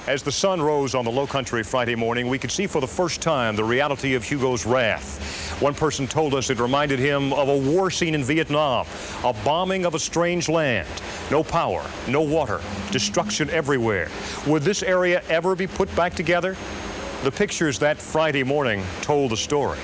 As the sun rose on the Lowcountry Friday morning, we could see for the first time the reality of Hugo's wrath. One person told us it reminded him of a war scene in Vietnam, a bombing of a strange land. No power, no water, destruction everywhere. Would this area ever be put back together? The pictures that Friday morning told the story.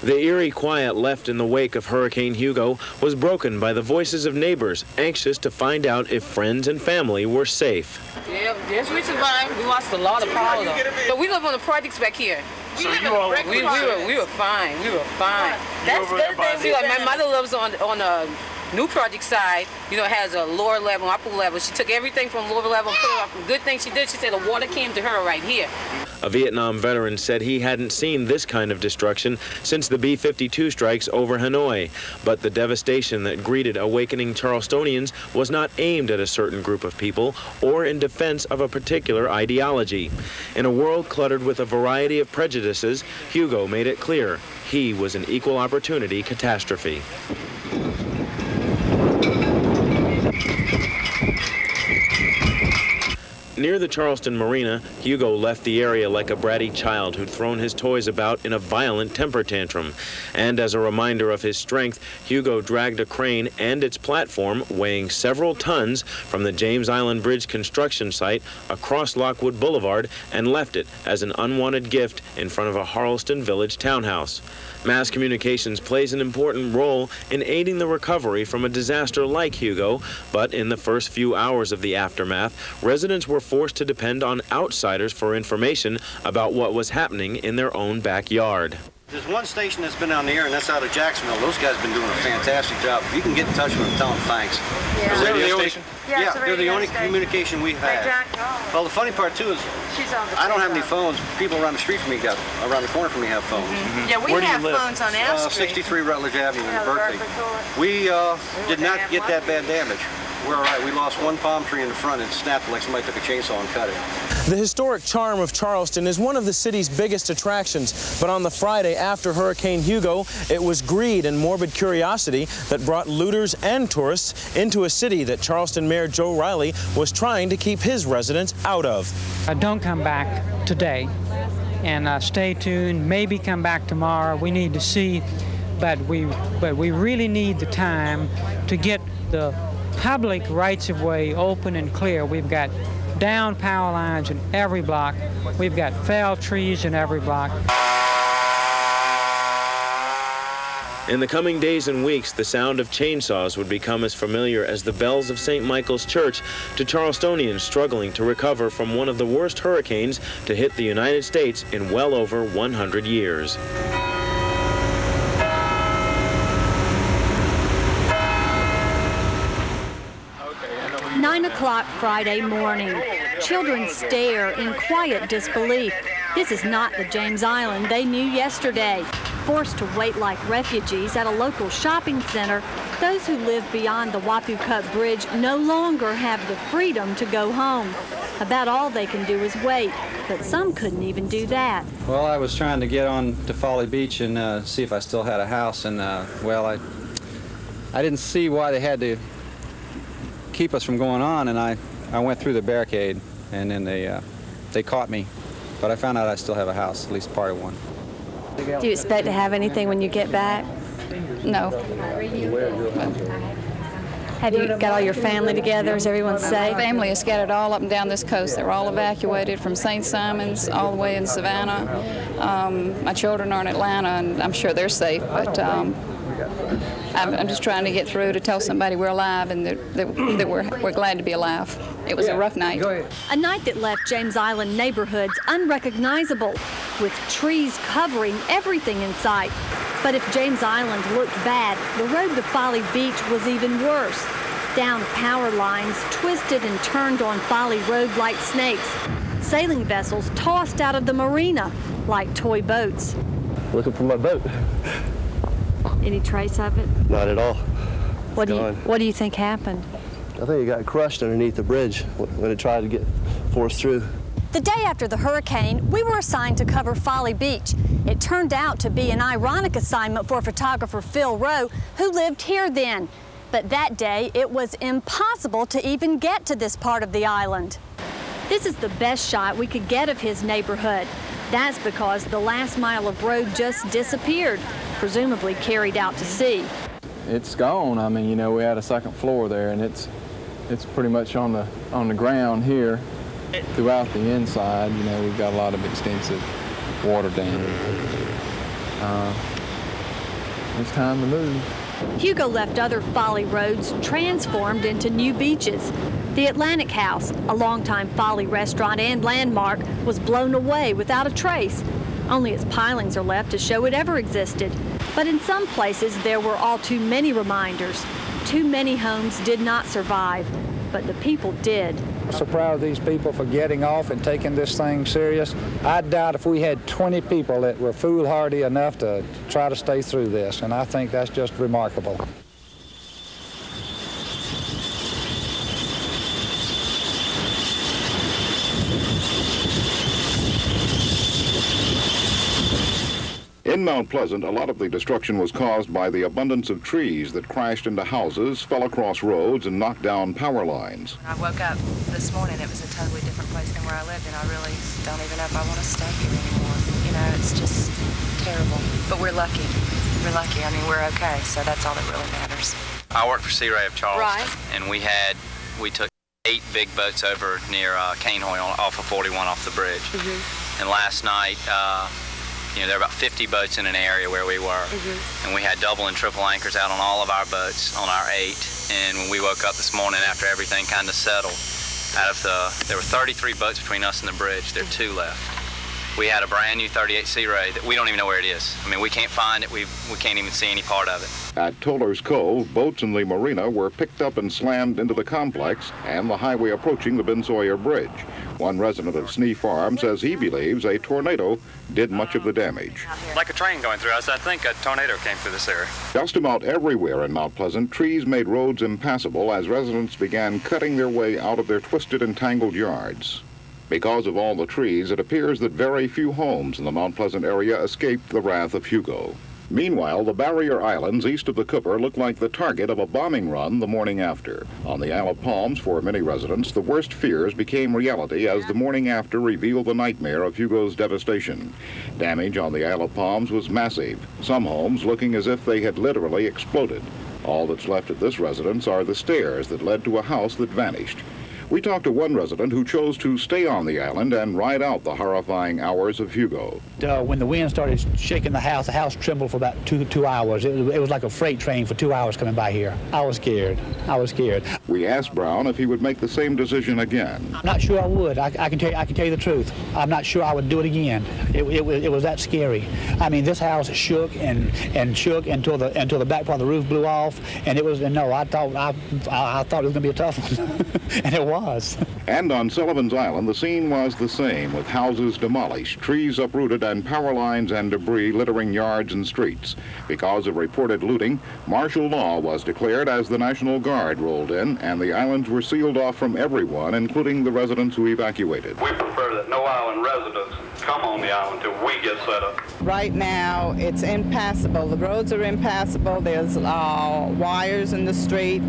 The eerie quiet left in the wake of Hurricane Hugo was broken by the voices of neighbors anxious to find out if friends and family were safe. Yeah, yes, we survived. We lost a lot of power, though. But we live on the projects back here. We were fine. We were fine. That's good. See, like my mother lives on a new project side. You know, it has a lower level, upper level. She took everything from lower level and put it up. The good thing she did, she said the water came to her right here. A Vietnam veteran said he hadn't seen this kind of destruction since the B-52 strikes over Hanoi. But the devastation that greeted awakening Charlestonians was not aimed at a certain group of people or in defense of a particular ideology. In a world cluttered with a variety of prejudices, Hugo made it clear he was an equal opportunity catastrophe. Near the Charleston Marina, Hugo left the area like a bratty child who'd thrown his toys about in a violent temper tantrum. And as a reminder of his strength, Hugo dragged a crane and its platform, weighing several tons, from the James Island Bridge construction site across Lockwood Boulevard and left it as an unwanted gift in front of a Harleston Village townhouse. Mass communications plays an important role in aiding the recovery from a disaster like Hugo, but in the first few hours of the aftermath, residents were forced to depend on outsiders for information about what was happening in their own backyard. There's one station that's been on the air, and that's out of Jacksonville. Those guys have been doing a fantastic job. If you can get in touch with them, tell them thanks. Yeah. They're Radio the only, station? Yeah, they're the only communication we've had. Well, the funny part, too, is I don't have any phones. People around the street from me, around the corner from me, have phones. Mm-hmm. Yeah, we have phones on our street. 63 Rutledge Avenue in Berkeley. We did not get that bad damage. We're all right. We lost one palm tree in the front and it snapped like somebody took a chainsaw and cut it. The historic charm of Charleston is one of the city's biggest attractions, but on the Friday after Hurricane Hugo, it was greed and morbid curiosity that brought looters and tourists into a city that Charleston Mayor Joe Riley was trying to keep his residents out of. Don't come back today, and stay tuned. Maybe come back tomorrow. We need to see, but we really need the time to get the public rights-of-way open and clear. We've got down power lines in every block. We've got felled trees in every block. In the coming days and weeks, the sound of chainsaws would become as familiar as the bells of St. Michael's Church to Charlestonians struggling to recover from one of the worst hurricanes to hit the United States in well over 100 years. 9 o'clock Friday morning. Children stare in quiet disbelief. This is not the James Island they knew yesterday. Forced to wait like refugees at a local shopping center, those who live beyond the Wapoo Bridge no longer have the freedom to go home. About all they can do is wait, but some couldn't even do that. Well, I was trying to get on to Folly Beach and see if I still had a house, and well, I didn't see why they had to keep us from going on, and I went through the barricade, and then they caught me. But I found out I still have a house, at least part of one. Do you expect to have anything when you get back? No. Have you got all your family together? Is everyone safe? My family is scattered all up and down this coast. They were all evacuated from St. Simon's all the way in Savannah. My children are in Atlanta, and I'm sure they're safe, but I'm just trying to get through to tell somebody we're alive and that we're glad to be alive. It was a rough night. A night that left James Island neighborhoods unrecognizable, with trees covering everything in sight. But if James Island looked bad, the road to Folly Beach was even worse. Downed power lines twisted and turned on Folly Road like snakes. Sailing vessels tossed out of the marina like toy boats. Looking for my boat. Any trace of it? Not at all. What do you think happened? I think it got crushed underneath the bridge when it tried to get forced through. The day after the hurricane, we were assigned to cover Folly Beach. It turned out to be an ironic assignment for photographer Phil Rowe, who lived here then. But that day, it was impossible to even get to this part of the island. This is the best shot we could get of his neighborhood. That's because the last mile of road just disappeared, presumably carried out to sea. It's gone. I mean, you know, we had a second floor there, and it's pretty much on the ground here. Throughout the inside, you know, we've got a lot of extensive water damage. It's time to move. Hugo left other Folly roads transformed into new beaches. The Atlantic House, a longtime Folly restaurant and landmark, was blown away without a trace. Only its pilings are left to show it ever existed. But in some places, there were all too many reminders. Too many homes did not survive, but the people did. I'm so proud of these people for getting off and taking this thing serious. I doubt if we had 20 people that were foolhardy enough to try to stay through this, and I think that's just remarkable. In Mount Pleasant, a lot of the destruction was caused by the abundance of trees that crashed into houses, fell across roads, and knocked down power lines. I woke up this morning, it was a totally different place than where I lived, and I really don't even know if I want to stay here anymore. You know, it's just terrible. But we're lucky. We're lucky. I mean, we're okay, so that's all that really matters. I worked for Sea Ray of Charleston, right. And we took 8 big boats over near Canehoy off of 41 off the bridge. And last night, you know, there were about 50 boats in an area where we were. And we had double and triple anchors out on all of our boats, on our 8. And when we woke up this morning after everything kind of settled, there were 33 boats between us and the bridge. There are 2 left. We had a brand new 38 Sea Ray that we don't even know where it is. I mean, we can't find it. We can't even see any part of it. At Toller's Cove, boats in the marina were picked up and slammed into the complex and the highway approaching the Ben Sawyer Bridge. One resident of Snee Farm says he believes a tornado did much of the damage. Like a train going through us, I think a tornado came through this area. Just about everywhere in Mount Pleasant, trees made roads impassable as residents began cutting their way out of their twisted and tangled yards. Because of all the trees, it appears that very few homes in the Mount Pleasant area escaped the wrath of Hugo. Meanwhile, the barrier islands east of the Cooper looked like the target of a bombing run the morning after. On the Isle of Palms, for many residents, the worst fears became reality as the morning after revealed the nightmare of Hugo's devastation. Damage on the Isle of Palms was massive, some homes looking as if they had literally exploded. All that's left of this residence are the stairs that led to a house that vanished. We talked to one resident who chose to stay on the island and ride out the horrifying hours of Hugo. When the wind started shaking the house trembled for about two hours. It was like a freight train for 2 hours coming by here. I was scared. We asked Brown if he would make the same decision again. I'm not sure I would. I can tell you the truth. I'm not sure I would do it again. It was that scary. I mean, this house shook and shook until the back part of the roof blew off, and it was. No, I thought it was going to be a tough one, and it was. And on Sullivan's Island, the scene was the same, with houses demolished, trees uprooted, and power lines and debris littering yards and streets. Because of reported looting, martial law was declared as the National Guard rolled in, and the islands were sealed off from everyone, including the residents who evacuated. We prefer that no island residents come on the island till we get set up. Right now, it's impassable. The roads are impassable. There's wires in the street.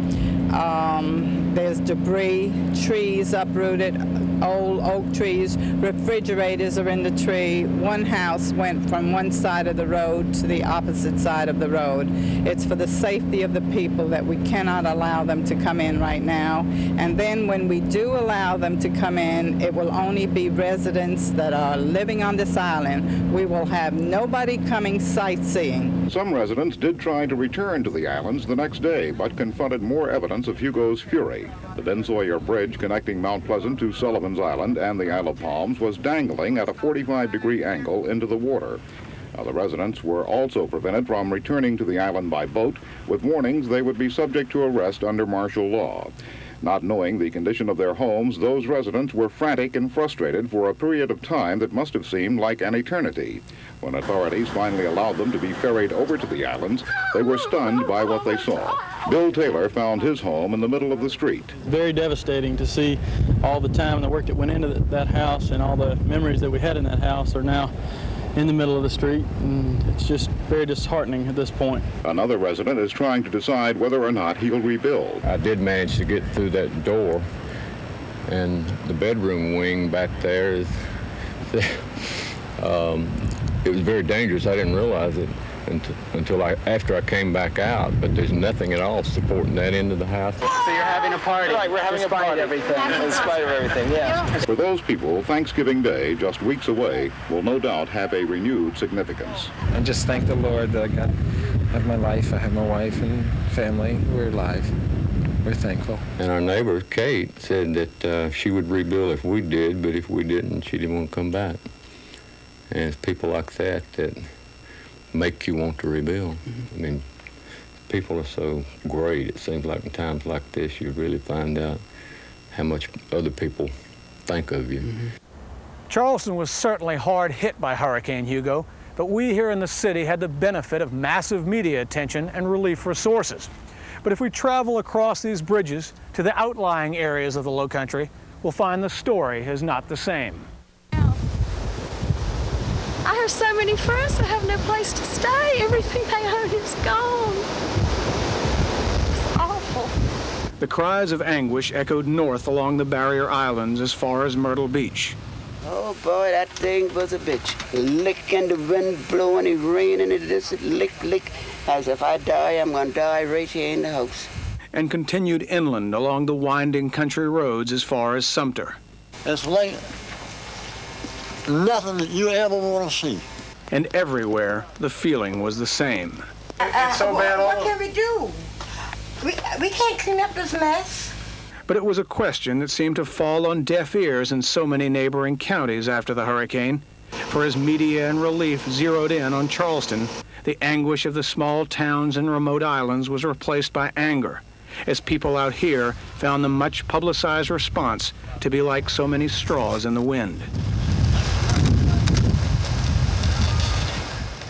There's There's debris, trees uprooted, old oak trees, refrigerators are in the tree. One house went from one side of the road to the opposite side of the road. It's for the safety of the people that we cannot allow them to come in right now. And then when we do allow them to come in, it will only be residents that are living on this island. We will have nobody coming sightseeing. Some residents did try to return to the islands the next day, but confronted more evidence of Hugo's fury. The Ben Sawyer Bridge connecting Mount Pleasant to Sullivan's Island and the Isle of Palms was dangling at a 45-degree angle into the water. Now, the residents were also prevented from returning to the island by boat, with warnings they would be subject to arrest under martial law. Not knowing the condition of their homes, those residents were frantic and frustrated for a period of time that must have seemed like an eternity. When authorities finally allowed them to be ferried over to the islands, they were stunned by what they saw. Bill Taylor found his home in the middle of the street. Very devastating to see all the time and the work that went into that house, and all the memories that we had in that house are now in the middle of the street, and it's just very disheartening at this point. Another resident is trying to decide whether or not he'll rebuild. I did manage to get through that door, and the bedroom wing back there is, it was very dangerous. I didn't realize it until after I came back out, but there's nothing at all supporting that end of the house. So you're having a party? Right, we're having a party. In spite of everything, yeah. For those people, Thanksgiving Day, just weeks away, will no doubt have a renewed significance. I just thank the Lord that I have my life, I have my wife and family. We're alive. We're thankful. And our neighbor, Kate, said that she would rebuild if we did, but if we didn't, she didn't want to come back. And it's people like that that make you want to rebuild. I mean, people are so great. It seems like in times like this, you really find out how much other people think of you. Charleston was certainly hard hit by Hurricane Hugo, but we here in the city had the benefit of massive media attention and relief resources. But if we travel across these bridges to the outlying areas of the Lowcountry, we'll find the story is not the same. I have so many friends that have no place to stay. Everything they own is gone. It's awful. The cries of anguish echoed north along the barrier islands as far as Myrtle Beach. Oh boy, that thing was a bitch. Licking the wind blowing, it raining, it just lick. As if I die, I'm gonna die right here in the house. And continued inland along the winding country roads as far as Sumter. It's like nothing that you ever want to see. And everywhere, the feeling was the same. It's so bad. What can we do? We can't clean up this mess. But it was a question that seemed to fall on deaf ears in so many neighboring counties after the hurricane. For as media and relief zeroed in on Charleston, the anguish of the small towns and remote islands was replaced by anger, as people out here found the much publicized response to be like so many straws in the wind.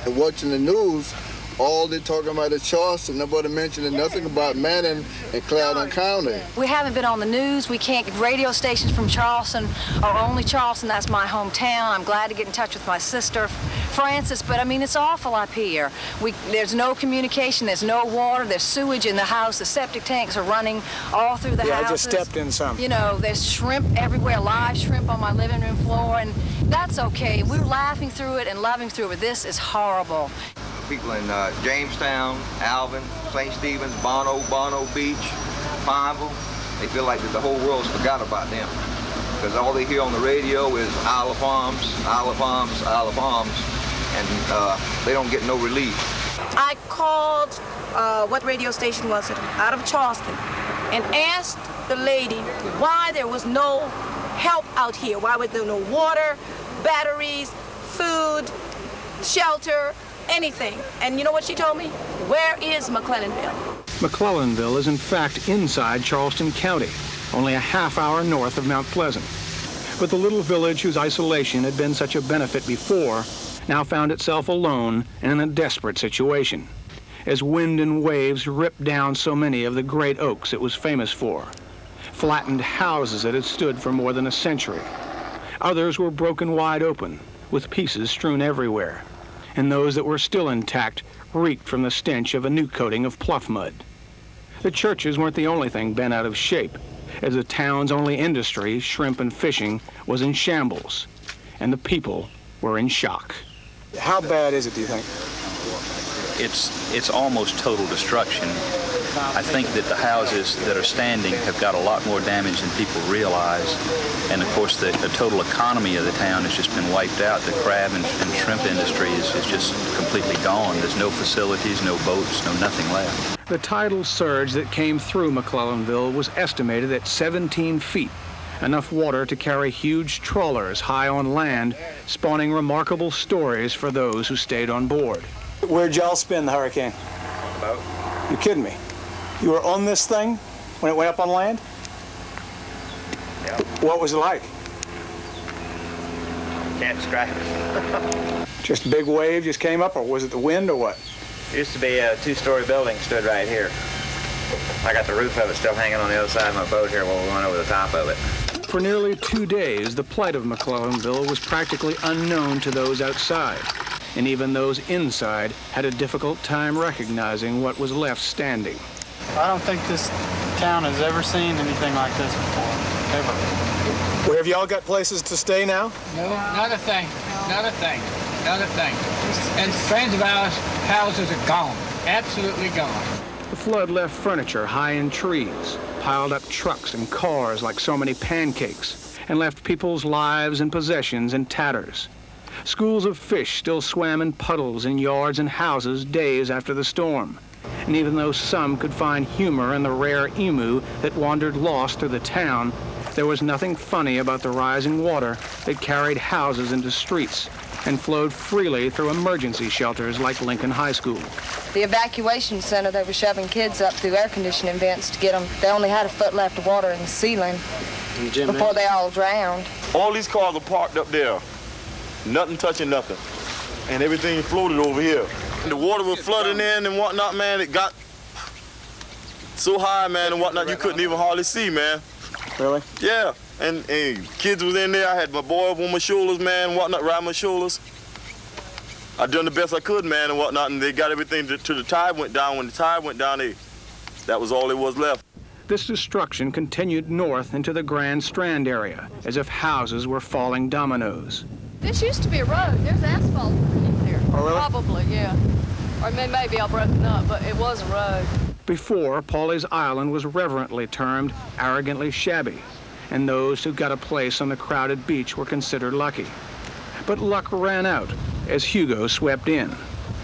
And watching the news, all they're talking about is Charleston. Nobody mentioning nothing about Manning and Clarendon County. We haven't been on the news. We can't get radio stations from Charleston, or only Charleston. That's my hometown. I'm glad to get in touch with my sister, Frances, but I mean, it's awful up here. There's no communication, there's no water, there's sewage in the house, the septic tanks are running all through the houses. I just stepped in some. You know, there's shrimp everywhere, live shrimp on my living room floor, and that's okay. We're laughing through it and loving through it. This is horrible. People in Jamestown, Alvin, St. Stephen's, Bono Beach, Pineville, they feel like that the whole world's forgot about them. Because all they hear on the radio is Isle of Palms, Isle of Palms, Isle of Palms, and they don't get no relief. I called, what radio station was it, out of Charleston, and asked the lady why there was no help out here, why was there no water, batteries, food, shelter, anything. And you know what she told me? Where is Mcclellanville? Mcclellanville is in fact inside Charleston County, only a half hour north of Mount Pleasant. But the little village whose isolation had been such a benefit before now found itself alone and in a desperate situation, as wind and waves ripped down so many of the great oaks it was famous for, flattened houses that had stood for more than a century. Others were broken wide open, with pieces strewn everywhere, and those that were still intact reeked from the stench of a new coating of pluff mud. The churches weren't the only thing bent out of shape. as the town's only industry, shrimp and fishing, was in shambles, and the people were in shock. How bad is it, do you think? It's almost total destruction. I think that the houses that are standing have got a lot more damage than people realize. And of course, the total economy of the town has just been wiped out. The crab and shrimp industry is just completely gone. There's no facilities, no boats, no nothing left. The tidal surge that came through Mcclellanville was estimated at 17 feet, enough water to carry huge trawlers high on land, spawning remarkable stories for those who stayed on board. Where'd y'all spin the hurricane? Boat. You're kidding me? You were on this thing when it went up on land? Yeah. What was it like? Can't describe it. Just a big wave just came up, or was it the wind, or what? It used to be a two-story building stood right here. I got the roof of it still hanging on the other side of my boat here while we went over the top of it. For nearly 2 days, the plight of Mcclellanville was practically unknown to those outside, and even those inside had a difficult time recognizing what was left standing. I don't think this town has ever seen anything like this before, ever. Where have y'all got places to stay now? No, not a thing, not a thing, not a thing. And friends of ours' houses are gone, absolutely gone. The flood left furniture high in trees, piled up trucks and cars like so many pancakes, and left people's lives and possessions in tatters. Schools of fish still swam in puddles in yards and houses days after the storm. And even though some could find humor in the rare emu that wandered lost through the town, there was nothing funny about the rising water that carried houses into streets and flowed freely through emergency shelters like Lincoln High School. The evacuation center, they were shoving kids up through air conditioning vents to get them. They only had a foot left of water in the ceiling before they all drowned. All these cars are parked up there. Nothing touching nothing. And everything floated over here. The water was flooding in and whatnot, man. It got so high, man, and whatnot, you couldn't even hardly see, man. Really? Yeah. And kids was in there. I had my boy up on my shoulders, man, and whatnot, riding my shoulders. I done the best I could, man, and whatnot, and they got everything till the tide went down. When the tide went down, that was all there was left. This destruction continued north into the Grand Strand area, as if houses were falling dominoes. This used to be a road. There's asphalt in there. Oh, really? Probably, yeah. Or maybe I'll broken up, but it was a road. Before, Folly's Island was reverently termed arrogantly shabby, and those who got a place on the crowded beach were considered lucky. But luck ran out as Hugo swept in,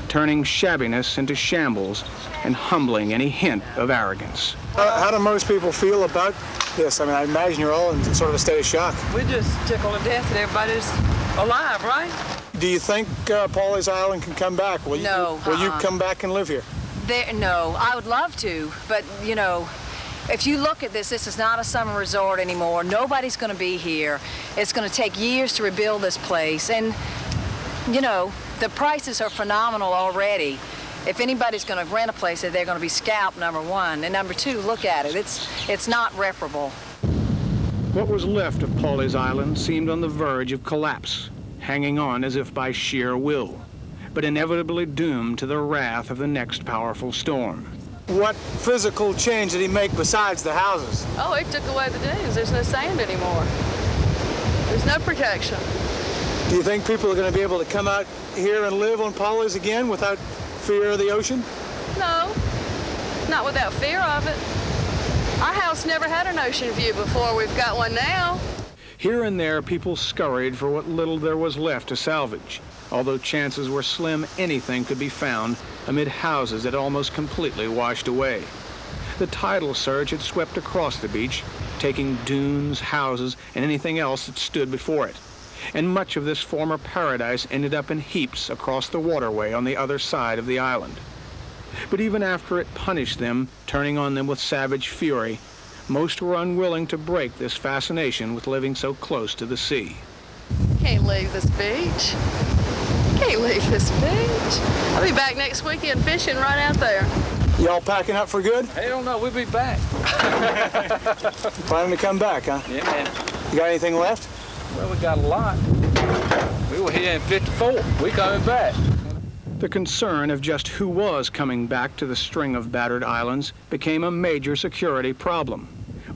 turning shabbiness into shambles and humbling any hint of arrogance. How do most people feel about this? I mean, I imagine you're all in sort of a state of shock. We're just tickled to death that everybody's alive, right? Do you think Folly's Island can come back? Will you come back and live here? No, I would love to, but you know, if you look at this is not a summer resort anymore. Nobody's going to be here. It's going to take years to rebuild this place, and you know, the prices are phenomenal already. If anybody's going to rent a place, they're going to be scalped, number one, and number two, look at it. It's not reparable. What was left of Folly's Island seemed on the verge of collapse, hanging on as if by sheer will, but inevitably doomed to the wrath of the next powerful storm. What physical change did he make besides the houses? Oh, he took away the dunes. There's no sand anymore. There's no protection. Do you think people are going to be able to come out here and live on Folly's again without fear of the ocean? No, not without fear of it. Our house never had an ocean view before. We've got one now. Here and there, people scurried for what little there was left to salvage, although chances were slim anything could be found amid houses that almost completely washed away. The tidal surge had swept across the beach, taking dunes, houses, and anything else that stood before it. And much of this former paradise ended up in heaps across the waterway on the other side of the island. But even after it punished them, turning on them with savage fury, most were unwilling to break this fascination with living so close to the sea. Can't leave this beach. Can't leave this beach. I'll be back next weekend fishing right out there. Y'all packing up for good? Hell no, we'll be back. Planning to come back, huh? Yeah, man. You got anything left? Well, we got a lot. We were here in 54. We coming back. The concern of just who was coming back to the string of battered islands became a major security problem.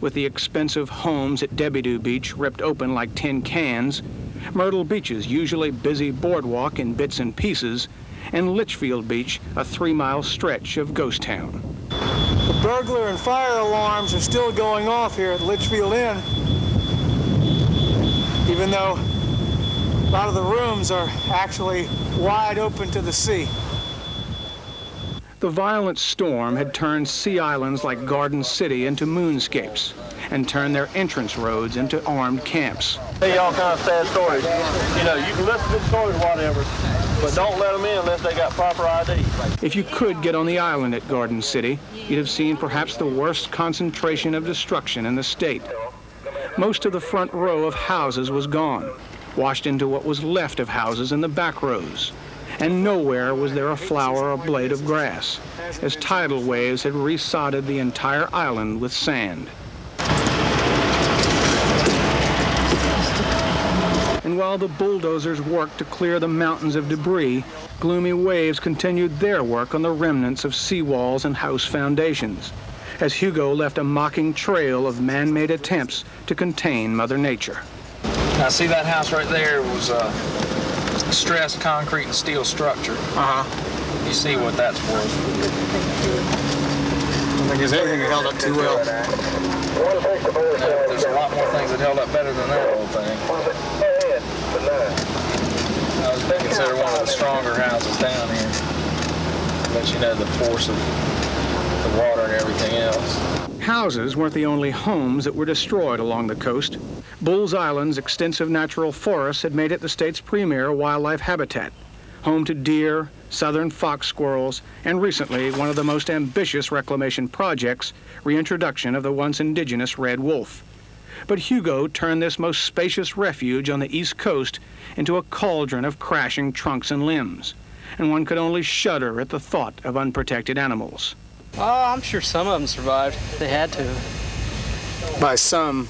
with the expensive homes at Debbie-Doo Beach ripped open like tin cans, Myrtle Beach's usually busy boardwalk in bits and pieces, and Litchfield Beach, a 3-mile stretch of ghost town. The burglar and fire alarms are still going off here at Litchfield Inn, even though a lot of the rooms are actually wide open to the sea. The violent storm had turned sea islands like Garden City into moonscapes and turned their entrance roads into armed camps. Hey, all kind of sad stories. You know, you can listen to the stories, whatever, but don't let them in unless they got proper ID. If you could get on the island at Garden City, you'd have seen perhaps the worst concentration of destruction in the state. Most of the front row of houses was gone, washed into what was left of houses in the back rows. And nowhere was there a flower or blade of grass, as tidal waves had resodded the entire island with sand. And while the bulldozers worked to clear the mountains of debris, gloomy waves continued their work on the remnants of seawalls and house foundations, as Hugo left a mocking trail of man-made attempts to contain Mother Nature. Now, see that house right there was stressed concrete and steel structure. You see what that's worth. I don't think there's anything that held up too well. Yeah, there's a lot more things that held up better than that old thing. I was considered one of the stronger houses down here. But you know the force of the water and everything else. Houses weren't the only homes that were destroyed along the coast. Bulls Island's extensive natural forests had made it the state's premier wildlife habitat, home to deer, southern fox squirrels, and recently one of the most ambitious reclamation projects, reintroduction of the once indigenous red wolf. But Hugo turned this most spacious refuge on the East Coast into a cauldron of crashing trunks and limbs, and one could only shudder at the thought of unprotected animals. Oh, I'm sure some of them survived. They had to. By some,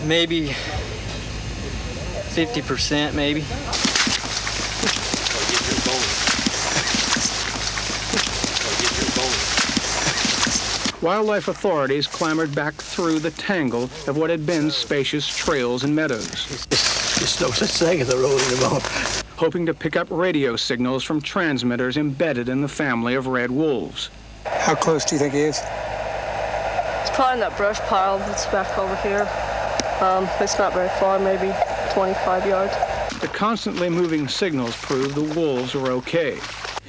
maybe 50%, maybe. Wildlife authorities clambered back through the tangle of what had been spacious trails and meadows. There's no such thing as a road anymore. Hoping to pick up radio signals from transmitters embedded in the family of red wolves. How close do you think he is? It's probably in that brush pile that's back over here. It's not very far, maybe 25 yards. The constantly moving signals proved the wolves were okay.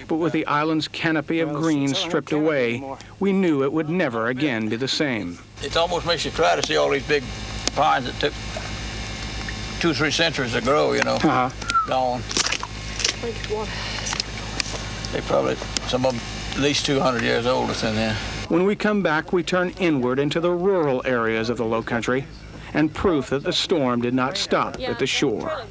But with the island's canopy of green stripped away, we knew it would never again be the same. It almost makes you cry to see all these big pines that took 2-3 centuries to grow, you know, gone. They probably, some of them, at least 200 years old that's in there. When we come back, we turn inward into the rural areas of the Lowcountry, and proof that the storm did not stop at the shore.